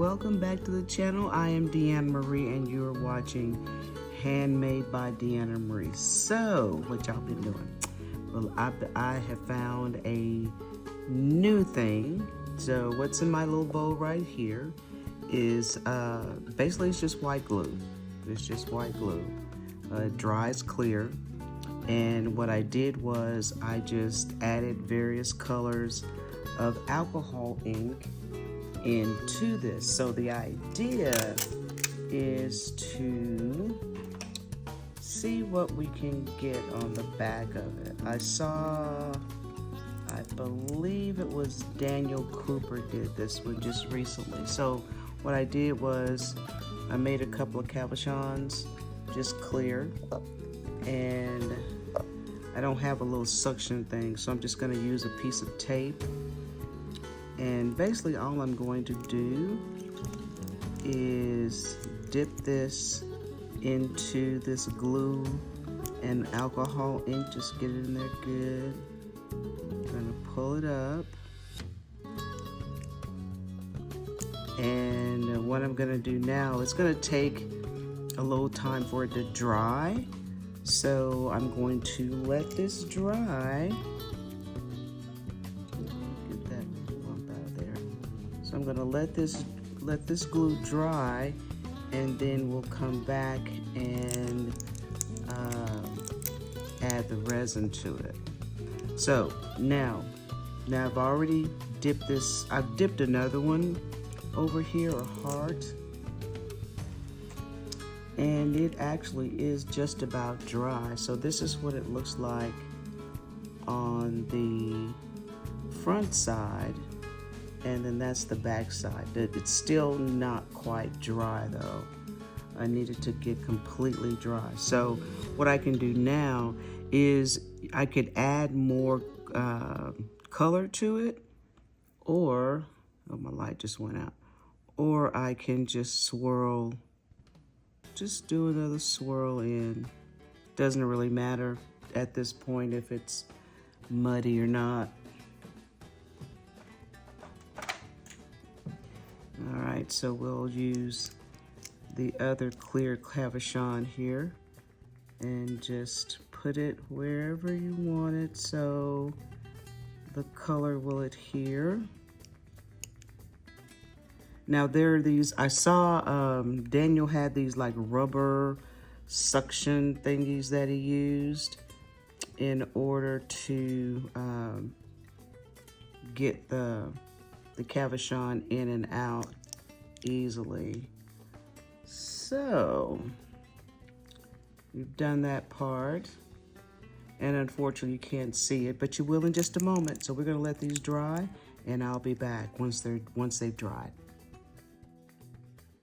welcome back to the channel. I am Deanna Marie and you're watching Handmade by Deanna Marie. So, what y'all been doing? Well, I have found a new thing. So, what's in my little bowl right here is basically it's just white glue. It's just white glue. It dries clear. And what I did was I just added various colors of alcohol ink into this. So the idea is to see what we can get on the back of it. I believe it was Daniel Cooper did this one just recently. So what I did was I made a couple of cabochons just clear, and I don't have a little suction thing, so I'm just going to use a piece of tape. And basically all I'm going to do is dip this into this glue and alcohol ink. Just get it in there good. I'm gonna pull it up. And what I'm gonna do now, it's gonna take a little time for it to dry. So I'm going to let this dry. So I'm gonna let this glue dry, and then we'll come back and add the resin to it. So now I've already dipped this. I've dipped another one over here, a heart, and it actually is just about dry. So this is what it looks like on the front side. And then that's the back side. It's still not quite dry though. I need it to get completely dry. So what I can do now is I could add more color to it, or, oh, my light just went out. Or I can just swirl, just do another swirl in. Doesn't really matter at this point if it's muddy or not. All right, so we'll use the other clear cabochon here and just put it wherever you want it so the color will adhere. Now there are these, I saw Daniel had these like rubber suction thingies that he used in order to get the cabochon in and out easily. So we've done that part, and unfortunately you can't see it, but you will in just a moment. So we're gonna let these dry, and I'll be back once they've dried.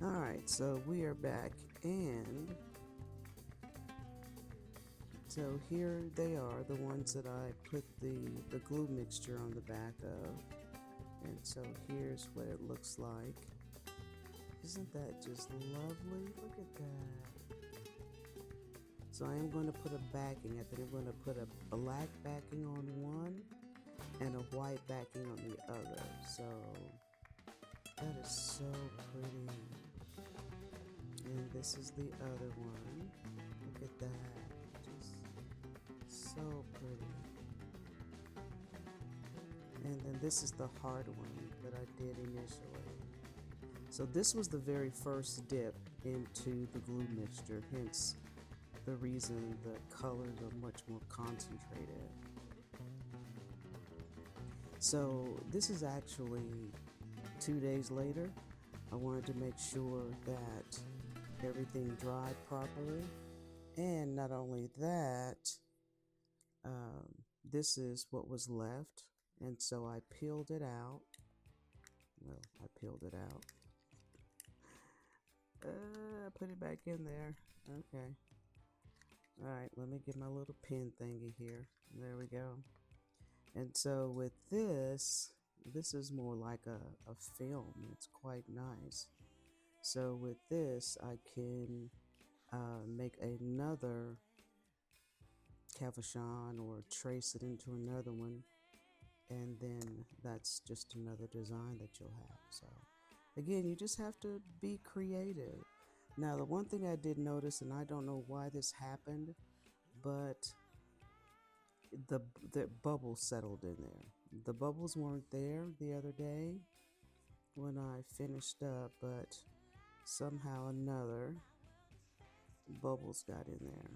All right, so we are back, and so here they are, the ones that I put the glue mixture on the back of. And so here's what it looks like. Isn't that just lovely? Look at that. So I am going to put a backing. I think I'm going to put a black backing on one and a white backing on the other. So that is so pretty. And this is the other one. Look at that. Just so pretty. And then this is the hard one that I did initially. So this was the very first dip into the glue mixture, hence the reason the colors are much more concentrated. So this is actually 2 days later. I wanted to make sure that everything dried properly. And not only that, this is what was left. And so I peeled it out. Well, I peeled it out. Put it back in there. Okay. All right, let me get my little pin thingy here. There we go. And so with this is more like a film. It's quite nice. So with this, I can make another cabochon or trace it into another one. And then that's just another design that you'll have. So again, you just have to be creative. Now, the one thing I did notice, and I don't know why this happened, but the bubbles settled in there. The bubbles weren't there the other day when I finished up, but somehow or another, bubbles got in there.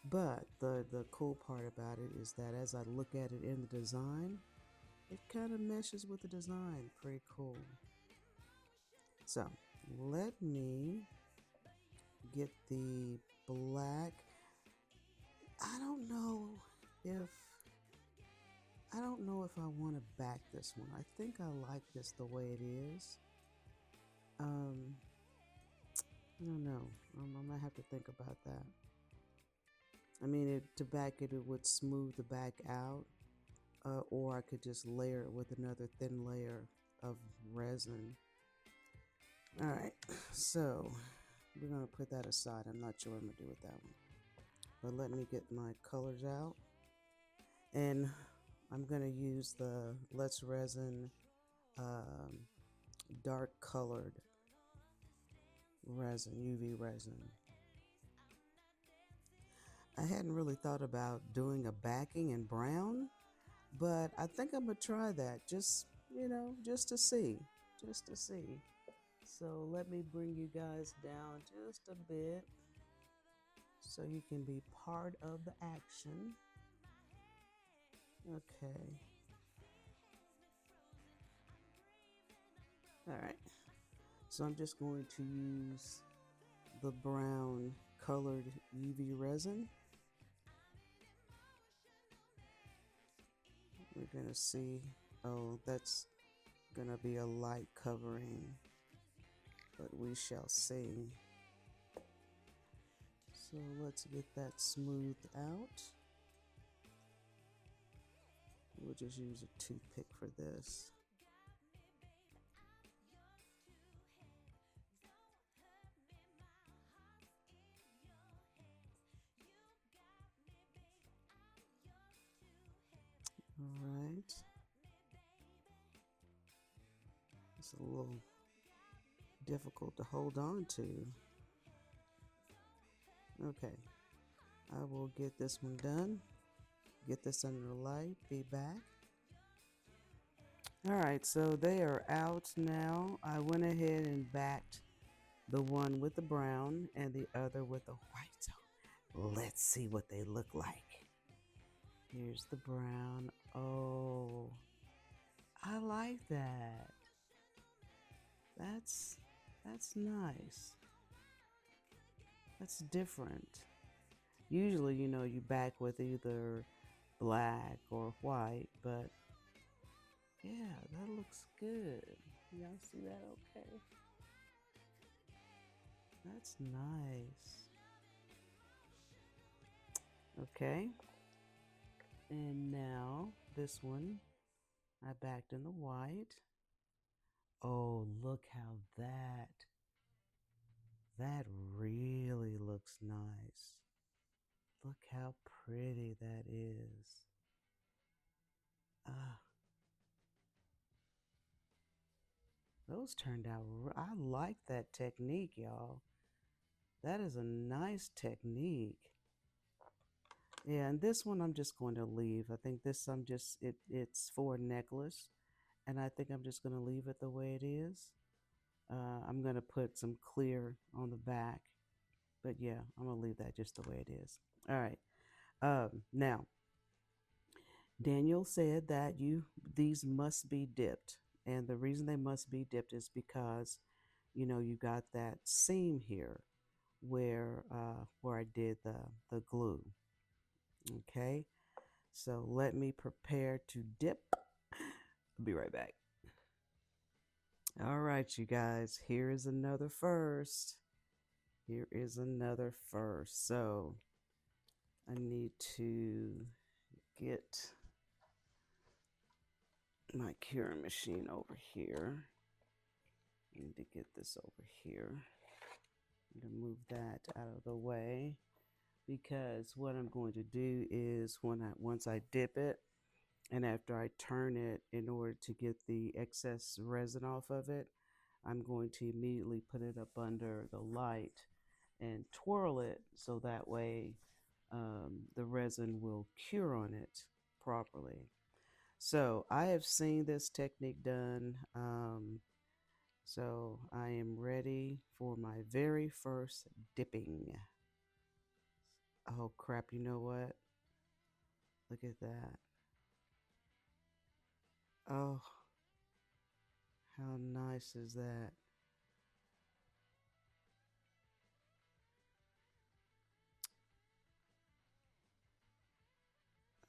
But the cool part about it is that as I look at it in the design, it kind of meshes with the design. Pretty cool. So let me get the black. I don't know if I want to back this one. I think I like this the way it is. Um, I don't know. I might have to think about that. I mean, to back it, it would smooth the back out, or I could just layer it with another thin layer of resin. All right, so we're gonna put that aside. I'm not sure what I'm gonna do with that one, but let me get my colors out, and I'm gonna use the Let's Resin um, dark colored resin, UV resin. I hadn't really thought about doing a backing in brown, but I think I'm gonna try that. Just just to see, just to see. So let me bring you guys down just a bit so you can be part of the action. Okay. All right. So I'm just going to use the brown colored UV resin. We're gonna see, oh, that's gonna be a light covering, but we shall see. So let's get that smoothed out. We'll just use a toothpick for this. All right. It's a little difficult to hold on to. Okay. I will get this one done. Get this under the light. Be back. All right, so they are out now. I went ahead and backed the one with the brown and the other with the white. So let's see what they look like. Here's the brown. Oh, I like that. That's nice. That's different. Usually, you back with either black or white, but yeah, that looks good. Y'all see that okay? That's nice. Okay. And now this one, I backed in the white. Oh, look how that really looks nice. Look how pretty that is. Ah, those turned out, I like that technique, y'all. That is a nice technique. Yeah, and this one I'm just going to leave. I think this it's for a necklace, and I think I'm just going to leave it the way it is. I'm going to put some clear on the back, but yeah, I'm going to leave that just the way it is. All right. Now, Daniel said that these must be dipped, and the reason they must be dipped is because, you got that seam here where I did the glue. Okay, so let me prepare to dip. I'll be right back. All right, you guys, here is another first. Here is another first. So I need to get my curing machine over here. I need to get this over here. I'm going to move that out of the way because what I'm going to do is once I dip it, And after I turn it, in order to get the excess resin off of it, I'm going to immediately put it up under the light and twirl it so that way the resin will cure on it properly. So I have seen this technique done. So I am ready for my very first dipping. Oh crap, you know what? Look at that. Oh, how nice is that?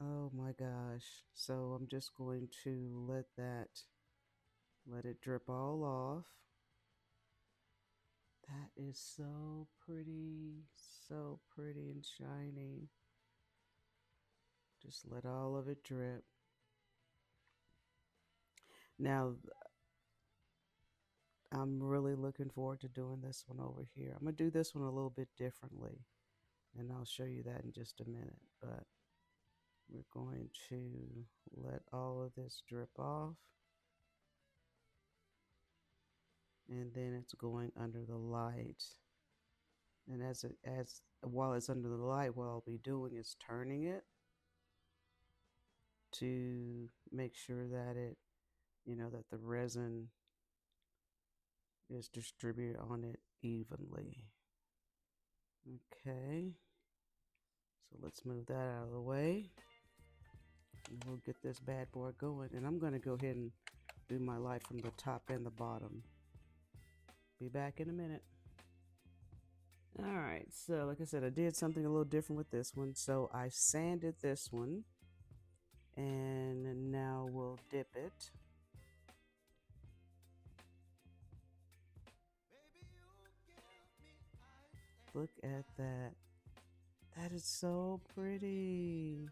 Oh my gosh. So I'm just going to let it drip all off. That is so pretty and shiny. Just let all of it drip. Now, I'm really looking forward to doing this one over here. I'm going to do this one a little bit differently, and I'll show you that in just a minute. But we're going to let all of this drip off, and then it's going under the light. And as while it's under the light, what I'll be doing is turning it to make sure that that the resin is distributed on it evenly. Okay, so let's move that out of the way, and we'll get this bad boy going. And I'm going to go ahead and do my light from the top and the bottom. Be back in a minute. All right, so like I said, I did something a little different with this one. So I sanded this one, and now we'll dip it. Look at that. That is so pretty.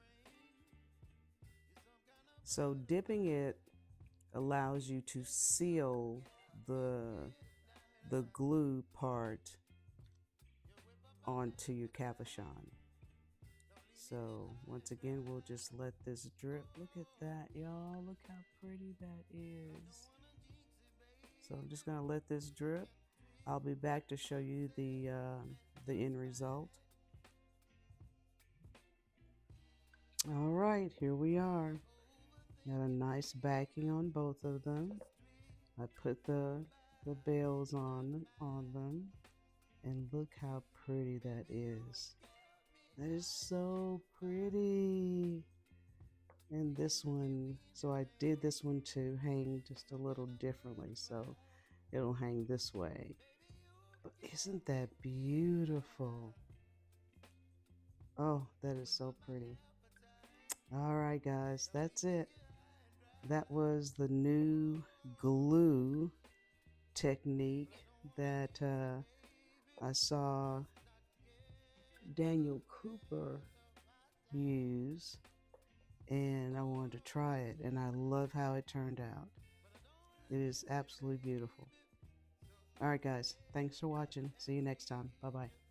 So dipping it allows you to seal the glue part onto your cabochon. So once again, we'll just let this drip. Look at that, y'all. Look how pretty that is. So I'm just gonna let this drip. I'll be back to show you the end result. All right, here we are. Got a nice backing on both of them. I put the bells on them, and look how pretty that is. That is so pretty. And this one, so I did this one to hang just a little differently, so it'll hang this way. But isn't that beautiful? Oh, that is so pretty. All right, guys, that's it. That was the new glue technique that I saw Daniel Cooper use, and I wanted to try it, and I love how it turned out. It is absolutely beautiful. All right, guys, thanks for watching. See you next time. Bye-bye.